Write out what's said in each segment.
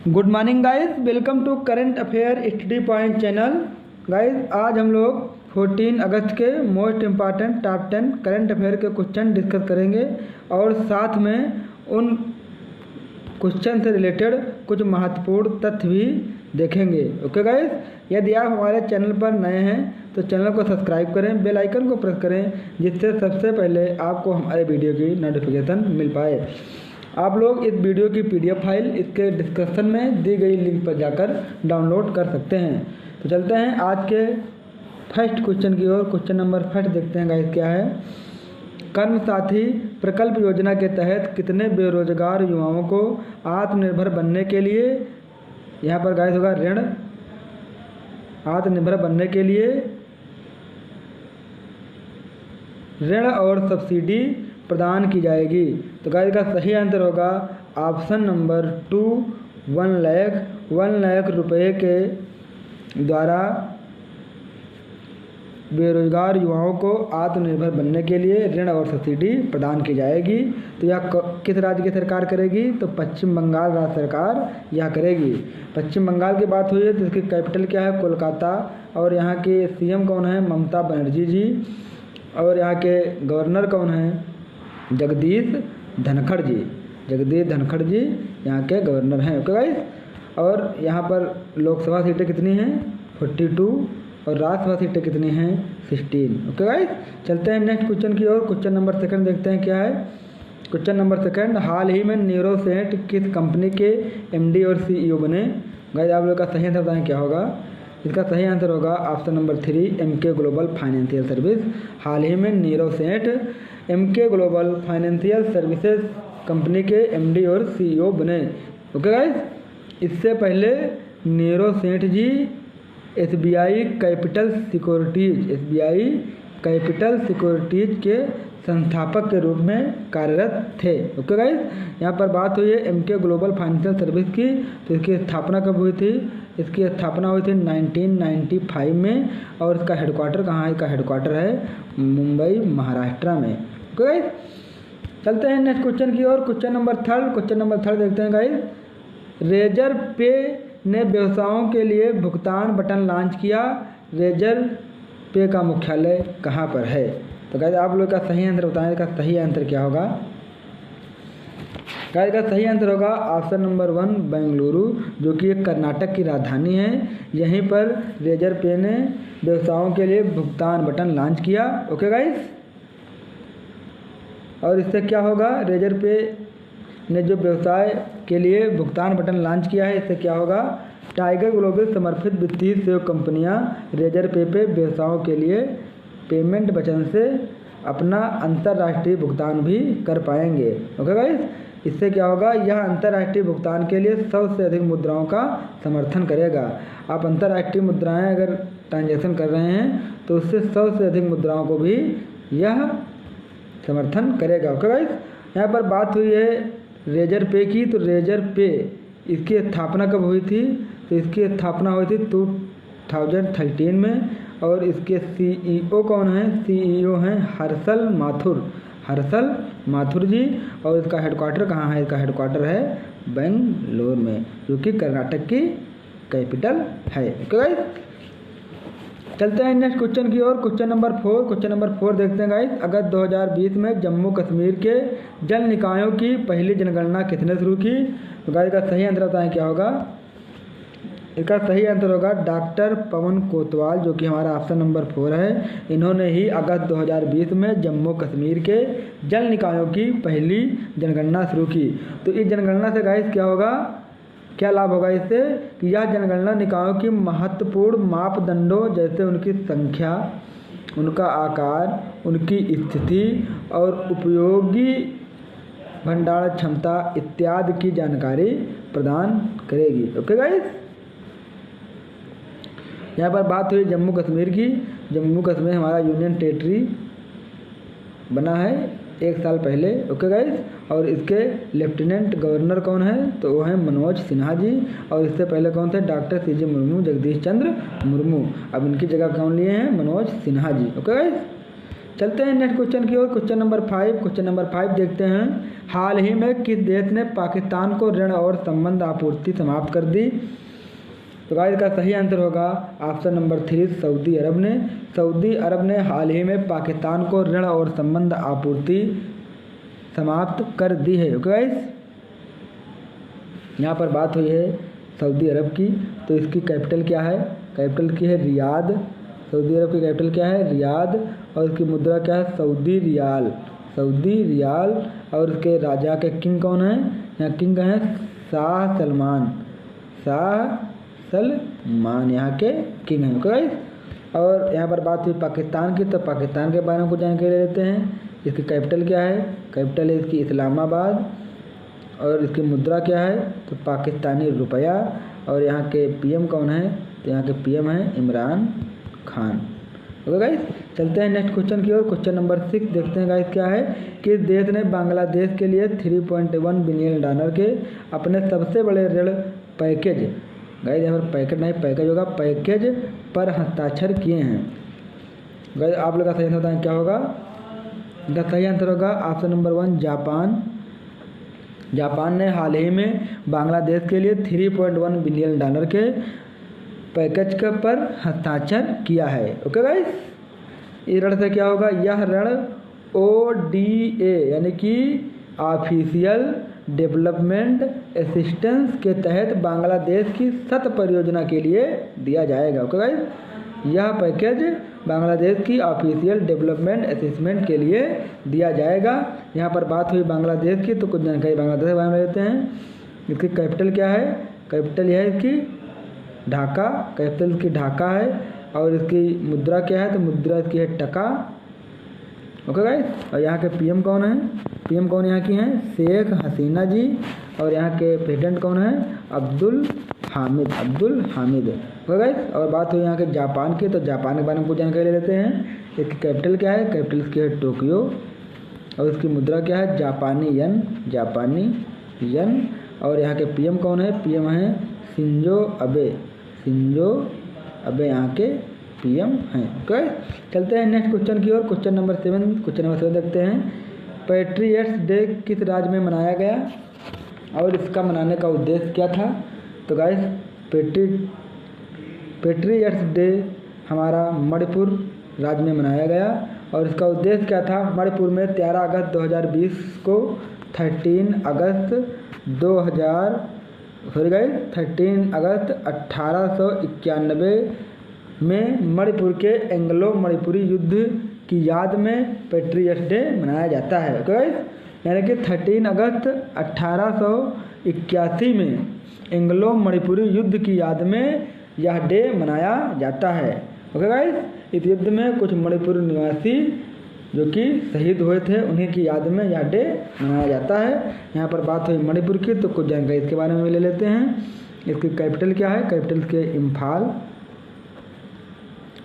Good morning guys, welcome to current affair study point channel. Guys आज हम लोग 14 अगस्त के most important top 10 current affair के क्वेश्चन डिस्कस करेंगे और साथ में उन क्वेश्चन से रिलेटेड कुछ महत्वपूर्ण तथ्य भी देखेंगे। ओके गाइस, यदि आप हमारे चैनल पर नए हैं तो चैनल को सब्सक्राइब करें, बेल आइकन को प्रेस करें जिससे सबसे पहले आपको हमारे वीडियो की नोटिफिकेशन मिल पाए। आप लोग इस वीडियो की पीडीएफ फाइल इसके डिस्क्रिप्शन में दी गई लिंक पर जाकर डाउनलोड कर सकते हैं। तो चलते हैं आज के फर्स्ट क्वेश्चन की ओर। क्वेश्चन नंबर फर्स्ट देखते हैं गाइस क्या है। कर्म साथी प्रकल्प योजना के तहत कितने बेरोजगार युवाओं को आत्मनिर्भर बनने के लिए, यहाँ पर गाइस होगा ऋण, आत्मनिर्भर बनने के लिए ऋण और सब्सिडी प्रदान की जाएगी। तो गाइस का सही आंसर होगा ऑप्शन नंबर 2, 1 लाख रुपए के द्वारा बेरोजगार युवाओं को आत्मनिर्भर बनने के लिए ऋण और सब्सिडी प्रदान की जाएगी। तो यह किस राज्य की सरकार करेगी? तो पश्चिम बंगाल राज्य सरकार यह करेगी। पश्चिम बंगाल की बात हुई है तो इसकी कैपिटल क्या है? कोलकाता। और यहाँ के सीएम कौन है? ममता बनर्जी जी। और यहाँ के गवर्नर कौन है? जगदीश धनखड़ जी। जगदीश धनखड़ जी यहाँ के गवर्नर हैं। ओके गाइस, और यहाँ पर लोकसभा सीटें कितनी हैं? 42 और राज्यसभा सीटें कितनी हैं? 16। ओके गाइस, चलते हैं नेक्स्ट क्वेश्चन की ओर। क्वेश्चन नंबर सेकंड देखते हैं क्या है। क्वेश्चन नंबर सेकंड, हाल ही में नीरव सेठ किस कंपनी के एमडी और सीईओ बने? गाइस आप लोग का सही आंसर बताएं क्या होगा। इसका सही आंसर होगा option number 3, Emkay Global Financial Service. हाल ही में Nirav Seth Emkay Global Financial Services company के एमडी और सीईओ बने। ओके गाइस, इससे पहले नीरव सेठ जी एसबीआई कैपिटल सिक्योरिटीज के संस्थापक के रूप में कार्यरत थे। ओके गाइस, यहाँ पर बात हुई है एमके ग्लोबल फाइनेंशियल सर्विस की। तो इसकी स्थापना कब हुई थी? इसकी स्थापना हुई थी 1995 में। और इसका हेडक्वार्टर कहाँ है? इसका हेडक्वार्टर है मुंबई महाराष्ट्र में। ओके गाइस, चलते हैं नेक्स्ट क्वेश्चन की ओर। क्वेश्चन नंबर थर्ड देखते हैं गाइस। रेजर पे ने व्यवसायों के लिए भुगतान बटन लॉन्च किया। रेजर पे का मुख्यालय कहाँ पर है? तो गाइस आप लोग का सही आंसर बताएं। इसका सही आंसर क्या होगा? गाइस का सही आंसर होगा ऑप्शन नंबर 1, बेंगलुरु, जो कि एक कर्नाटक की राजधानी है। यहीं पर रेजर पे ने व्यवसायों के लिए भुगतान बटन लॉन्च किया। ओके गाइस, और इससे क्या होगा? रेजर पे ने जो व्यवसाय के लिए भुगतान बटन लॉन्च किया है, इससे क्या होगा? टाइगर ग्लोबल समर्थित वित्तीय सहयोग कंपनियां रेजर पे व्यवसायों के लिए पेमेंट बटन से अपना अंतर्राष्ट्रीय भुगतान भी कर पाएंगे। ओके गाइस, इससे क्या होगा? यह अंतर्राष्ट्रीय भुगतान के लिए 100 से अधिक मुद्राओं का समर्थन करेगा। आप अंतर्राष्ट्रीय मुद्राएं अगर ट्रांजैक्शन कर रहे हैं तो उससे 100 से अधिक मुद्राओं को भी यह समर्थन करेगा। ओके गाइस, यहाँ पर बात हुई है रेजर पे की। तो रेजर पे इसकी स्थापना कब हुई थी? तो इसकी स्थापना हुई थी 2013 में। और इसके सीईओ कौन हैं? सीईओ हैं हर्षल माथुर जी। और इसका हेडक्वार्टर कहाँ है? इसका हेडक्वार्टर है बेंगलोर में, जो कि कर्नाटक की कैपिटल है। ओके गाइस, चलते हैं नेक्स्ट क्वेश्चन की ओर। क्वेश्चन नंबर 4 देखते हैं गाइस। अगस्त 2020 में जम्मू कश्मीर के जल निकायों की पहली जनगणना किसने शुरू की? तो गाइस का सही आंसर बताएं क्या होगा। इसका सही आंसर होगा डॉक्टर पवन कोतवाल, जो कि हमारा ऑप्शन नंबर 4 है। इन्होंने ही अगस्त 2020 में जम्मू कश्मीर के जल निकायों की पहली जनगणना शुरू की। तो इस जनगणना से गाइस क्या होगा, क्या लाभ होगा इससे? कि यह जनगणना निकायों की महत्वपूर्ण मापदंडों जैसे उनकी संख्या, उनका आकार, उनकी स्थिति और उपयोगी भंडारण क्षमता इत्यादि की जानकारी प्रदान करेगी। ओके गाइस, यहाँ पर बात हुई जम्मू कश्मीर की। जम्मू कश्मीर हमारा यूनियन टेरिटरी बना है 1 साल पहले। ओके गाइस, और इसके लेफ्टिनेंट गवर्नर कौन है? तो वो हैं मनोज सिन्हा जी। और इससे पहले कौन थे? Doctor CG Murmu, Jagdish Chandra Murmu. अब इनकी जगह कौन लिए हैं? मनोज सिन्हा जी। ओके गाइस, चलते हैं नेक्स्ट क्वेश्चन की ओर। क्वेश्चन नंबर 5 देखते हैं। हाल ही में किस देश ने पाकिस्तान को ऋण और संबंध आपूर्ति समाप्त कर दी? तो गाइस इसका सही आंसर होगा ऑप्शन नंबर 3 सऊदी अरब ने। सऊदी अरब ने हाल ही में पाकिस्तान को ऋण और संबंध आपूर्ति समाप्त कर दी है। ओके गाइस, यहाँ पर बात हुई है सऊदी अरब की, तो इसकी कैपिटल क्या है? कैपिटल की है रियाद। सऊदी अरब की कैपिटल क्या है? रियाद। और इसकी मुद्रा क्या है? Saudi riyal. Saudi riyal. और इसके राजा के किंग कौन है? यहाँ किंग हैं शाह सलमान। शाह सलमान यहाँ के किंग हैं। ओके गाइस, और यहाँ पर बात हुई पाकिस्तान की, तो पाकिस्तान के बारे में कुछ जानकारी ले लेते हैं। इसकी कैपिटल क्या है? कैपिटल है इसकी इस्लामाबाद। और इसकी मुद्रा क्या है? तो पाकिस्तानी रुपया। और यहाँ के पीएम कौन है? तो यहाँ के पीएम हैं इमरान खान। ओके गाइस, चलते हैं नेक्स्ट क्वेश्चन की ओर। क्वेश्चन नंबर 6 देखते हैं गाइस क्या है। किस देश ने बांग्लादेश के लिए $3.1 बिलियन के अपने सबसे बड़े ऋण पैकेज, गाइस यहाँ पर पैकेट नहीं पैकेज होगा, पैकेज पर हस्ताक्षर किए हैं? गाइस आप लोग का सही आंसर बताएं क्या होगा? इसका सही आंसर होगा ऑप्शन नंबर 1 जापान। जापान ने हाल ही में बांग्लादेश के लिए $3.1 बिलियन के पैकेज के पर हस्ताक्षर किया है। ओके गाइस, इस ऋण से क्या होगा? यह ऋण ODA यानी कि ऑफिशियल डेवलपमेंट असिस्टेंस के तहत बांग्लादेश की 7 परियोजना के लिए दिया जाएगा। ओके गाइस, यह पैकेज बांग्लादेश की ऑफिशियल डेवलपमेंट असिस्टेंस के लिए दिया जाएगा। यहाँ पर बात हुई बांग्लादेश की, तो कुछ जानकारी बांग्लादेश के बारे में लेते हैं। इसकी कैपिटल क्या है? कैपिटल यह है इसकी ढाका। कैपिटल इसकी ढाका है। और इसकी मुद्रा क्या है? तो मुद्रा इसकी है टका। ओके गाइस, और यहाँ के पीएम कौन है? पीएम कौन यहाँ की हैं? शेख हसीना जी। और यहाँ के प्रेसिडेंट कौन है? अब्दुल हामिद। ओके गाइस, और बात हुई यहाँ के जापान की, तो जापान के बारे में कुछ जानकारी ले लेते हैं। इसकी कैपिटल क्या है? कैपिटल इसकी है टोक्यो। और इसकी मुद्रा क्या है? जापानी यन। और यहाँ के पीएम कौन है? पीएम है शिंजो अबे यहाँ के पीएम हैं। ओके, चलते हैं नेक्स्ट क्वेश्चन की ओर। क्वेश्चन नंबर 7 देखते हैं। पैट्रियट्स डे किस राज्य में मनाया गया और इसका मनाने का उद्देश्य क्या था? तो गाइस पैट्रियट्स डे हमारा मणिपुर राज्य में मनाया गया। और इसका उद्देश्य क्या था? मणिपुर में 13 अगस्त 2020 को 13 अगस्त 1891 में मणिपुर के एंग्लो मणिपुरी युद्ध की याद में पैट्रियट्स डे मनाया जाता है। ओके गाइस, यानी कि 13 अगस्त 1881 में एंग्लो मणिपुरी युद्ध की याद में यह डे मनाया जाता है। ओके गाइस, इस युद्ध में कुछ मणिपुर निवासी जो कि शहीद हुए थे, उन्हीं की याद में यह डे मनाया जाता है। यहाँ पर बात हुई मणिपुर की, तो कुछ जानकारी इसके बारे में ले लेते हैं। इसकी कैपिटल क्या है? कैपिटल के इम्फाल।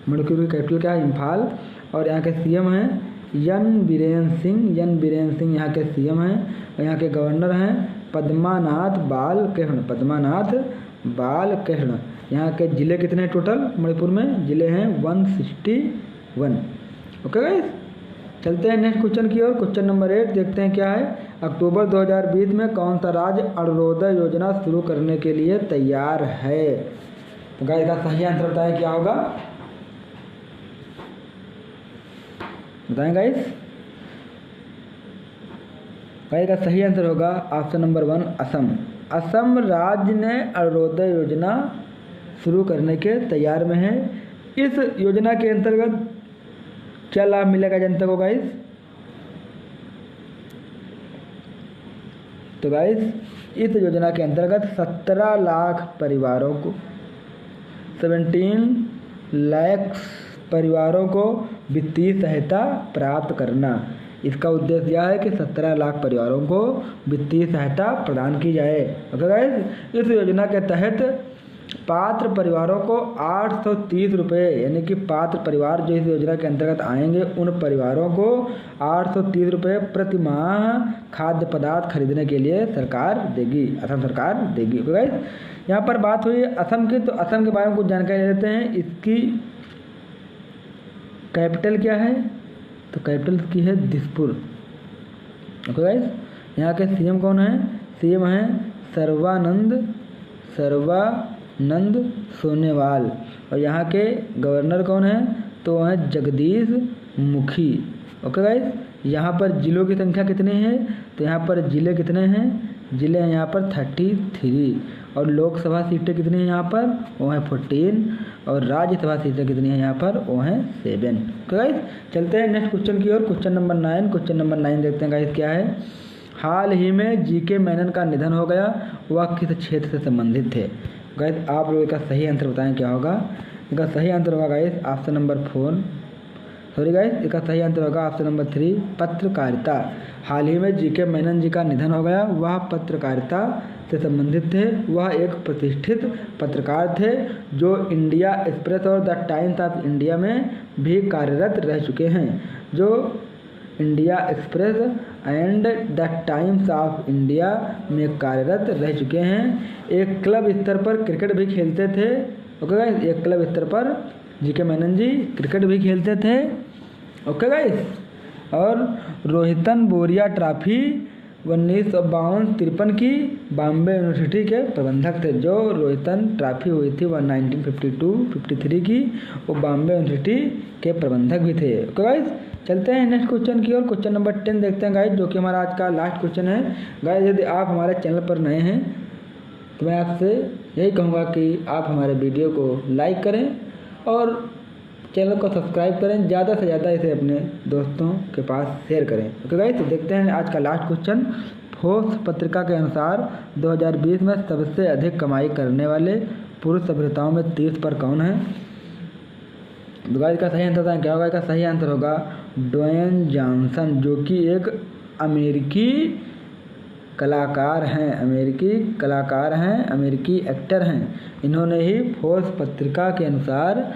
मणिपुर की कैपिटल क्या है? इम्फाल। और यहाँ के सीएम हैं यन बीरेन सिंह यहाँ के सीएम हैं। और यहाँ के गवर्नर हैं पद्मानाथ बालकृष्ण। यहाँ के ज़िले कितने टोटल मणिपुर में? ज़िले हैं 161। ओके गाइस, चलते हैं नेक्स्ट क्वेश्चन की ओर। क्वेश्चन नंबर 8 देखते हैं क्या है। अक्टूबर 2020 में कौन सा राज्य अरुणोदय योजना शुरू करने के लिए तैयार है? तो गाइस का सही आंसर बताएं क्या होगा? बताएं गाइस। का सही आंसर होगा ऑप्शन नंबर 1 असम राज्य ने अरुणोदय योजना शुरू करने के तैयार में है। इस योजना के अंतर्गत क्या लाभ मिलेगा जनता को गाइस? तो गाइस इस योजना के अंतर्गत 17 लाख परिवारों को 17 लाख परिवारों को वित्तीय सहायता प्राप्त करना। इसका उद्देश्य यह है कि 17 लाख परिवारों को वित्तीय सहायता प्रदान की जाए। ओके गाइस, इस योजना के तहत पात्र परिवारों को 830 रुपये, यानी कि पात्र परिवार जो इस योजना के अंतर्गत आएंगे उन परिवारों को 830 रुपये प्रति माह खाद्य पदार्थ खरीदने के लिए सरकार देगी, असम सरकार देगी। ओके गाइस, यहाँ पर बात हुई असम की, तो असम के बारे में कुछ जानकारी लेते हैं। इसकी कैपिटल क्या है? तो कैपिटल की है दिसपुर। ओके गाइस, यहाँ के सीएम कौन है? सीएम है सर्बानंद सोनोवाल। और यहाँ के गवर्नर कौन है? तो वो है जगदीश मुखी। ओके गाइस, यहाँ पर जिलों की संख्या कितनी है? तो यहाँ पर जिले कितने हैं? जिले हैं यहाँ पर 33। और लोकसभा सीटें कितनी हैं यहाँ पर? वो हैं 14। और राज्यसभा सीटें कितनी हैं यहाँ पर? वो हैं 7। तो गाइस चलते हैं नेक्स्ट क्वेश्चन की ओर। Question number 9। क्वेश्चन नंबर 9 देखते हैं गाइस क्या है। हाल ही में जीके मेनन का निधन हो गया, वह किस क्षेत्र से संबंधित थे? गाइस आप लोग इसका सही आंसर बताएं क्या होगा। इसका सही आंसर होगा guys option number 4। Sorry guys, इसका सही आंसर होगा ऑप्शन नंबर 3, पत्रकारिता। हाल ही में जीके मेनन जी का निधन हो गया, वह पत्रकारिता से संबंधित थे। वह एक प्रतिष्ठित पत्रकार थे जो इंडिया एक्सप्रेस और द टाइम्स ऑफ इंडिया में भी कार्यरत रह चुके हैं। जो India express and the times of India में कार्यरत रह चुके हैं। एक क्लब स्तर पर क्रिकेट भी खेलते थे। ओके गाइस, एक क्लब स्तर पर जीके मेनन जी क्रिकेट भी खेलते थे। ओके गाइस, और रोहितन बोरिया ट्रॉफी 1952-53 की बॉम्बे यूनिवर्सिटी के प्रबंधक थे। जो रोहितन ट्रॉफी हुई थी वह 1952-53 की, वो बॉम्बे यूनिवर्सिटी के प्रबंधक भी थे। ओके गाइस, चलते हैं नेक्स्ट क्वेश्चन की ओर। क्वेश्चन नंबर 10 देखते हैं गाइस, जो कि हमारा आज का लास्ट क्वेश्चन है। गाइस यदि आप हमारे चैनल पर नए हैं तो मैं आपसे यही कहूँगा कि आप हमारे वीडियो को लाइक करें और चैनल को सब्सक्राइब करें, ज़्यादा से ज़्यादा इसे अपने दोस्तों के पास शेयर करें। ओके गाइस, तो देखते हैं आज का लास्ट क्वेश्चन। फोर्ब्स पत्रिका के अनुसार 2020 में सबसे अधिक कमाई करने वाले पुरुष अभिनेताओं में 30 पर कौन है? तो गाइस का सही आंसर क्या होगा? इसका सही आंसर होगा ड्वेन जॉनसन, जो कि एक अमेरिकी कलाकार हैं, अमेरिकी एक्टर हैं। इन्होंने ही फोर्ब्स पत्रिका के अनुसार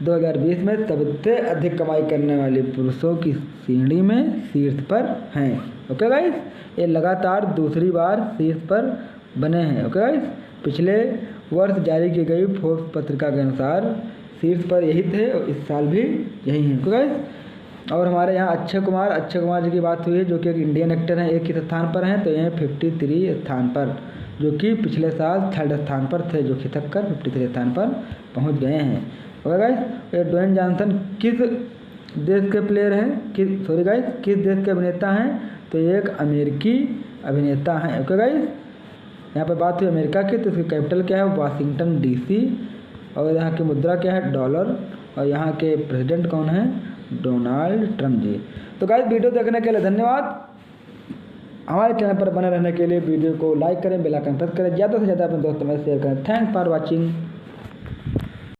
2020 में सबसे अधिक कमाई करने वाले पुरुषों की श्रेणी में शीर्ष पर हैं। ओके गाइस, ये लगातार दूसरी बार शीर्ष पर बने हैं। ओके गाइस, पिछले वर्ष जारी की गई फोर्ब्स पत्रिका के अनुसार शीर्ष पर यही थे और इस साल भी यही हैं। ओके गाइस, और हमारे यहाँ अक्षय कुमार जी की बात हुई है, जो कि एक इंडियन एक्टर हैं, एक ही स्थान पर हैं, तो ये 53 स्थान पर, जो कि पिछले साल 3rd स्थान पर थे, जो खिसक कर 53 स्थान पर पहुँच गए हैं। ओके गाइस, ये ड्वेन जॉनसन किस देश के प्लेयर हैं? किस देश के अभिनेता हैं? तो ये एक अमेरिकी अभिनेता हैं। ओके गाइस, यहाँ पर बात हुई अमेरिका की, तो इसकी कैपिटल क्या है? Washington DC। और यहाँ की मुद्रा क्या है? डॉलर। और यहाँ के प्रेसिडेंट कौन है? डोनाल्ड ट्रम्प जी। तो गाइस वीडियो देखने के लिए धन्यवाद। हमारे चैनल पर बने रहने के लिए वीडियो को लाइक करें, बेल आइकन प्रेस करें, ज़्यादा से ज़्यादा अपने दोस्तों में शेयर करें। Thanks for watching.